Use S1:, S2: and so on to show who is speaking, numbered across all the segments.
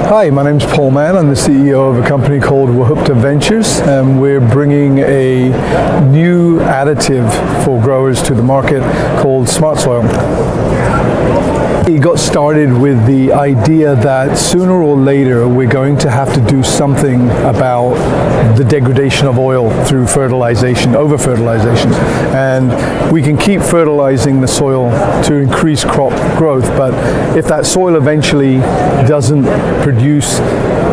S1: Hi, my name's Paul Mann. I'm the CEO of a company called Wahupta Industries, and we're bringing a new additive for growers to the market called SmartSoil. It got started with the idea that sooner or later we're going to have to do something about the degradation of oil through fertilization, over-fertilization. And we can keep fertilizing the soil to increase crop growth, but if that soil eventually doesn't produce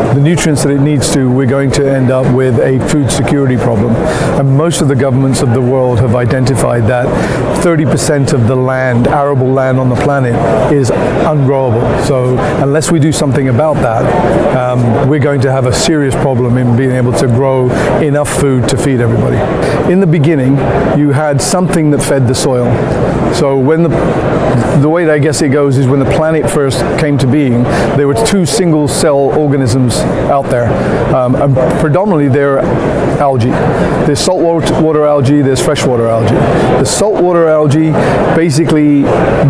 S1: the nutrients that it needs to, we're going to end up with a food security problem. And most of the governments of the world have identified that 30% of the land, arable land on the planet, is ungrowable. So unless we do something about that, we're going to have a serious problem in being able to grow enough food to feed everybody. In the beginning, you had something that fed the soil. So when the way that I guess it goes is when the planet first came to being, there were two single cell organisms out there. And predominantly they're algae. There's saltwater algae, there's freshwater algae. The saltwater algae basically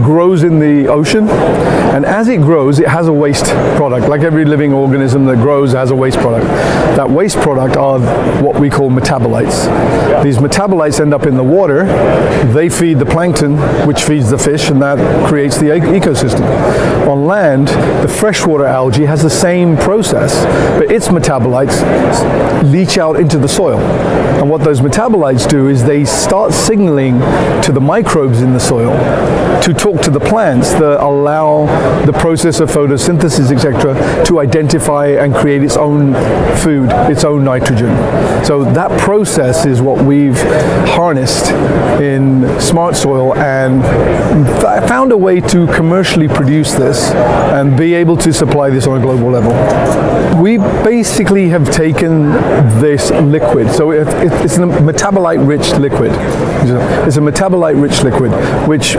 S1: grows in the ocean, and as it grows, it has a waste product. Like every living organism that grows has a waste product. That waste product are what we call metabolites. These metabolites end up in the water, they feed the plankton, which feeds the fish, and that creates the ecosystem. On land, the freshwater algae has the same process, but its metabolites leach out into the soil. And what those metabolites do is they start signaling to the microbes in the soil to talk to the plants that allow the process of photosynthesis, etc., to identify and create its own food, its own nitrogen. So that process is what we've harnessed in SmartSoil and found a way to commercially produce this and be able to supply this on a global level. We basically have taken this liquid, so it's a metabolite-rich liquid. It's a metabolite-rich liquid, which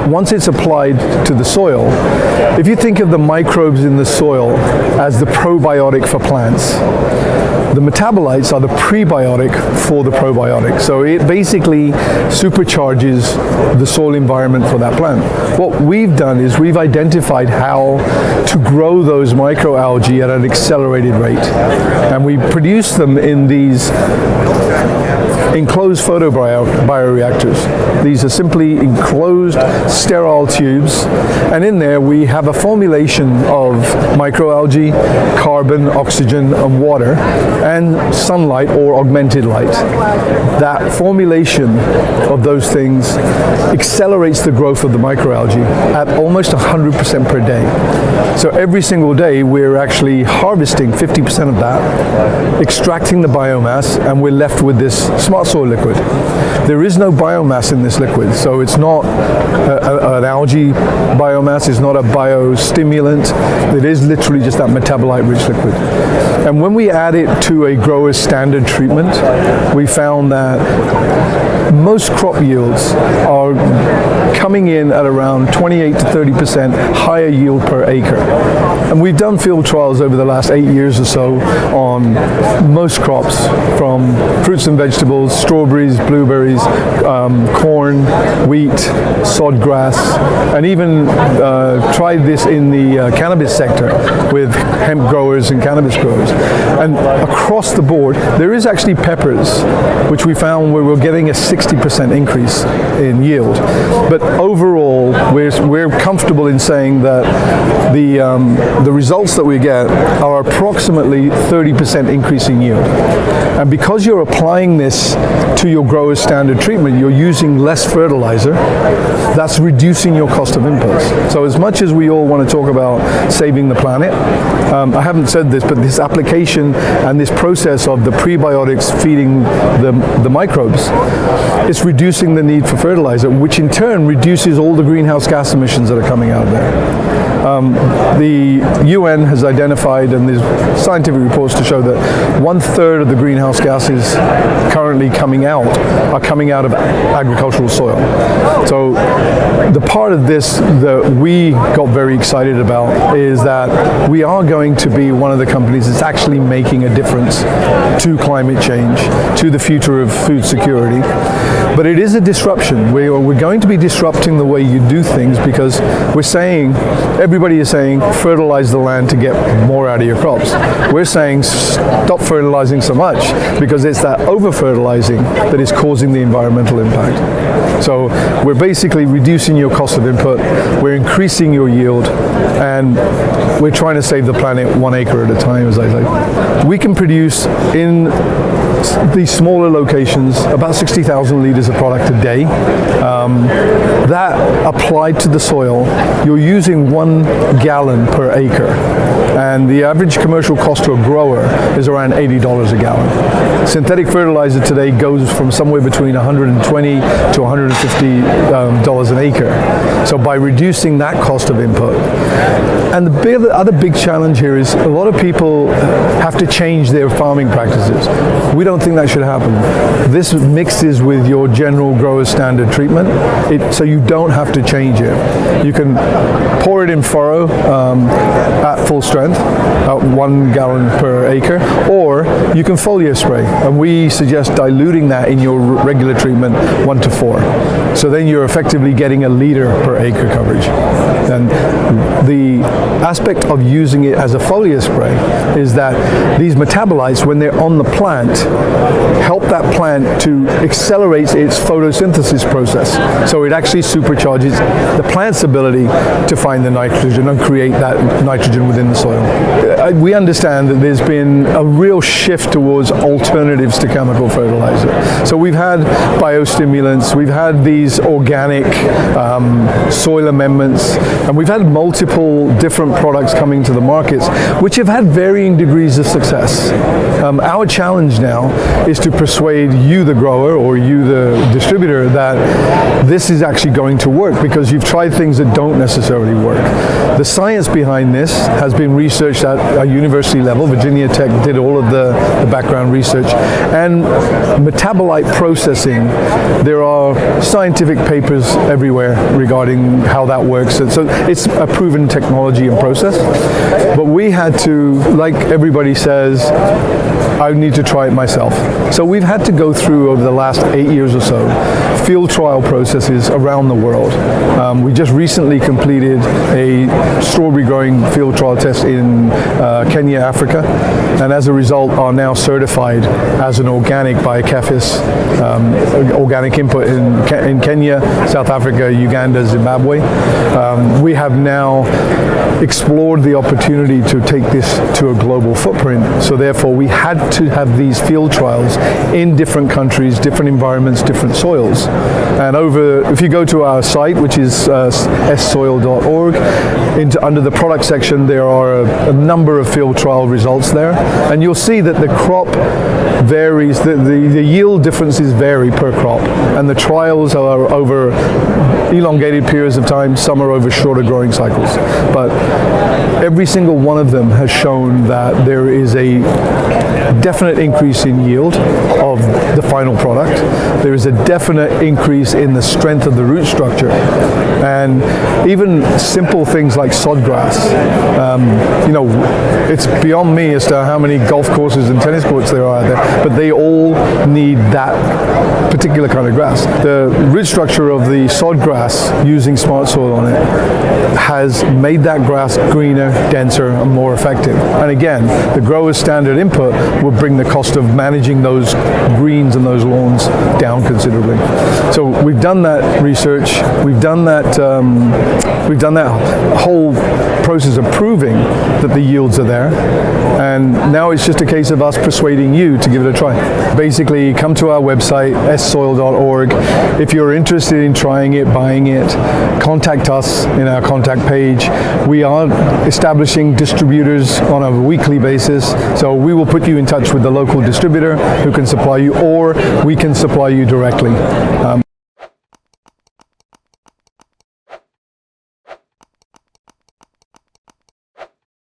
S1: once it's applied to the soil, if you think of the microbes in the soil as the probiotic for plants, the metabolites are the prebiotic for the probiotic. So it basically supercharges the soil environment for that plant. What we've done is we've identified how to grow those microalgae at an accelerated rate. And we produce them in these enclosed photobioreactors. These are simply enclosed sterile tubes, and in there we have a formulation of microalgae, carbon, oxygen, and water, and sunlight or augmented light. That formulation of those things accelerates the growth of the microalgae at almost 100% per day. So every single day we're actually harvesting 50% of that, extracting the biomass, and we're left with this SmartSoil liquid. There is no biomass in this liquid, so it's not an algae biomass, it's not a biostimulant. It is literally just that metabolite-rich liquid. And when we add it to a grower's standard treatment, we found that most crop yields are coming in at around 28 to 30% higher yield per acre. And we've done field trials over the last 8 years or so on most crops, from fruits and vegetables, strawberries, blueberries, corn, wheat, sod grass, and even tried this in the cannabis sector with hemp growers and cannabis growers. And across the board, there is actually peppers, which we found where we're getting a 60% increase in yield. But overall, we're comfortable in saying that the results that we get are approximately 30% increase in yield. And because you're applying this to your grower's standard treatment, you're using less fertilizer. That's reducing your cost of inputs. So as much as we all want to talk about saving the planet, I haven't said this, but this application and this process of the prebiotics feeding the microbes, it's reducing the need for fertilizer, which in turn reduces all the greenhouse gas emissions that are coming out of there. The UN has identified, and there's scientific reports to show that 1/3 of the greenhouse gases currently coming out are coming out of agricultural soil. So the part of this that we got very excited about is that we are going to be one of the companies that's actually making a difference to climate change, to the future of food security. But it is a disruption. We're going to be disrupting the way you do things, because everybody is saying fertilize the land to get more out of your crops. We're saying stop fertilizing so much, because it's that over-fertilizing that is causing the environmental impact. So we're basically reducing your cost of input, we're increasing your yield, and we're trying to save the planet 1 acre at a time, as I say. We can produce in these smaller locations about 60,000 litres of product a day. That applied to the soil, you're using 1 gallon per acre, and the average commercial cost to a grower is around $80 a gallon. Synthetic fertilizer today goes from somewhere between $120 to $150 an acre. So by reducing that cost of input, and the other big challenge here is a lot of people have to change their farming practices. We don't think that should happen. This mixes with your general grower standard treatment, so you don't have to change it. You can pour it in furrow at full strength, at 1 gallon per acre, or you can foliar spray, and we suggest diluting that in your regular treatment 1 to 4. So then you're effectively getting a liter per acre coverage. And the aspect of using it as a foliar spray is that these metabolites, when they're on the plant, help that plant to accelerate its photosynthesis process. So it actually supercharges the plant's ability to find the nitrogen and create that nitrogen within the soil. We understand that there's been a real shift towards alternatives to chemical fertilizer. So we've had biostimulants, we've had these organic soil amendments, and we've had multiple different products coming to the markets which have had varying degrees of success. Our challenge now is to persuade you, the grower, or you, the distributor, that this is actually going to work, because you've tried things that don't necessarily work. The science behind this has been researched at a university level. Virginia Tech did all of the background research. And metabolite processing, there are scientific papers everywhere regarding how that works. And so it's a proven technology and process. But we had to, like everybody says, I need to try it myself. So we've had to go through, over the last 8 years or so, field trial processes around the world. We just recently completed a strawberry growing field trial test in Kenya, Africa, and as a result are now certified as an organic by CAFIS, organic input in Kenya, South Africa, Uganda, Zimbabwe. We have now explored the opportunity to take this to a global footprint, so therefore we had to have these field trials in different countries, different environments, different soils. And if you go to our site, which is ssoil.org, under the product section there are a number of field trial results there, and you'll see that the crop varies, the yield differences vary per crop, and the trials are over elongated periods of time, some are over shorter growing cycles. But every single one of them has shown that there is a definite increase in yield of the final product. There is a definite increase in the strength of the root structure, and even simple things like sod grass. It's beyond me as to how many golf courses and tennis courts there are out there, but they all need that particular kind of grass. The root structure of the sod grass using SmartSoil on it has made that grass greener, denser, and more effective. And again, the grower's standard input will bring the cost of managing those greens and those lawns down considerably. So we've done that research, we've done that whole process of proving that the yields are there, and now it's just a case of us persuading you to give it a try. Basically, come to our website, ssoil.org. If you're interested in trying it, buying it, contact us in our contact page. We are establishing distributors on a weekly basis, so we will put you in touch with the local distributor who can supply you, or we can supply you directly.